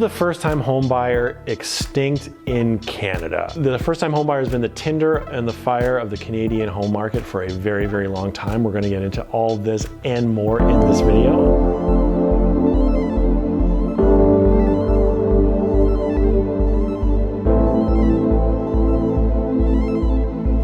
the first-time home buyer extinct in Canada? The first-time home buyer has been the tinder and the fire of the Canadian home market for a very, very long time. We're going to get into all this and more in this video.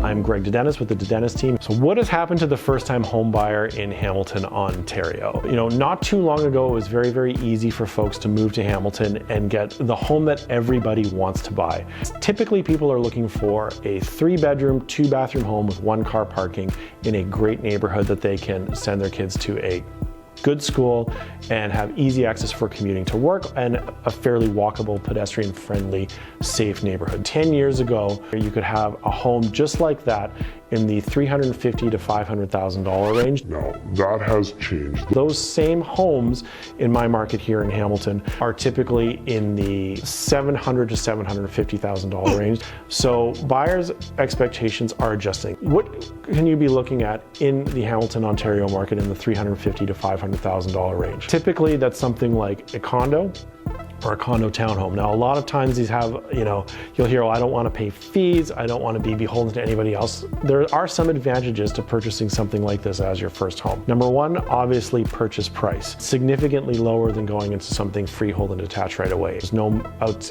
I'm Greg de Denus with the de Denus team. So what has happened to the first-time home buyer in Hamilton, Ontario? You know, not too long ago, it was very, very easy for folks to move to Hamilton and get the home that everybody wants to buy. Typically, people are looking for a 3-bedroom, 2-bathroom home with 1-car parking in a great neighborhood that they can send their kids to a good school and have easy access for commuting to work and a fairly walkable, pedestrian-friendly, safe neighborhood. 10 years ago, you could have a home just like that in the $350,000 to $500,000 range. Now, that has changed. Those same homes in my market here in Hamilton are typically in the $700,000 to $750,000 range. So buyers' expectations are adjusting. What can you be looking at in the Hamilton, Ontario market in the $350,000 to $500,000 range? Typically, that's something like a condo or a condo townhome. Now, a lot of times these have, you'll hear, well, I don't want to pay fees, I don't want to be beholden to anybody else. There are some advantages to purchasing something like this as your first home. Number one, obviously purchase price. Significantly lower than going into something freehold and detached right away. There's no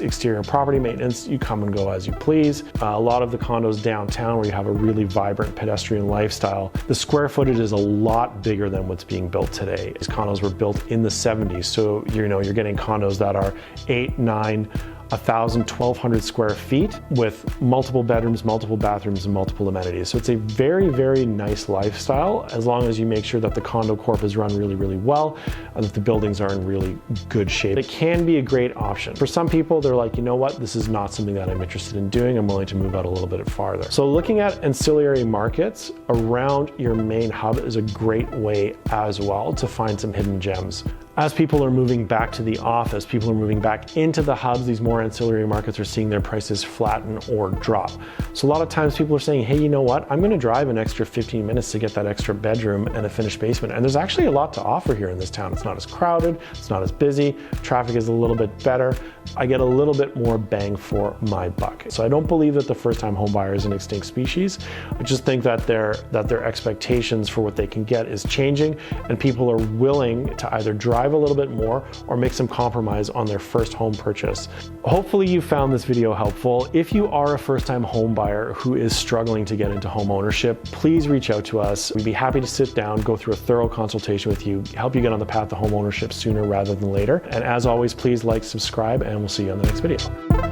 exterior property maintenance, you come and go as you please. A lot of the condos downtown where you have a really vibrant pedestrian lifestyle, the square footage is a lot bigger than what's being built today. These condos were built in the 70s, so you're getting condos that are 8, 9, 1,000, 1,200 square feet with multiple bedrooms, multiple bathrooms, and multiple amenities. So it's a very, very nice lifestyle as long as you make sure that the condo corp is run really, really well and that the buildings are in really good shape. It can be a great option. For some people, they're like, you know what, this is not something that I'm interested in doing. I'm willing to move out a little bit farther. So looking at ancillary markets around your main hub is a great way as well to find some hidden gems. As people are moving back to the office, people are moving back into the hubs, these more ancillary markets are seeing their prices flatten or drop. So a lot of times people are saying, hey, you know what? I'm gonna drive an extra 15 minutes to get that extra bedroom and a finished basement. And there's actually a lot to offer here in this town. It's not as crowded, it's not as busy, traffic is a little bit better. I get a little bit more bang for my buck. So I don't believe that the first-time home buyer is an extinct species. I just think that their expectations for what they can get is changing and people are willing to either drive a little bit more or make some compromise on their first home purchase. Hopefully you found this video helpful. If you are a first-time home buyer who is struggling to get into home ownership, please reach out to us. We'd be happy to sit down, go through a thorough consultation with you, help you get on the path to home ownership sooner rather than later. And as always, please like, subscribe, and we'll see you on the next video.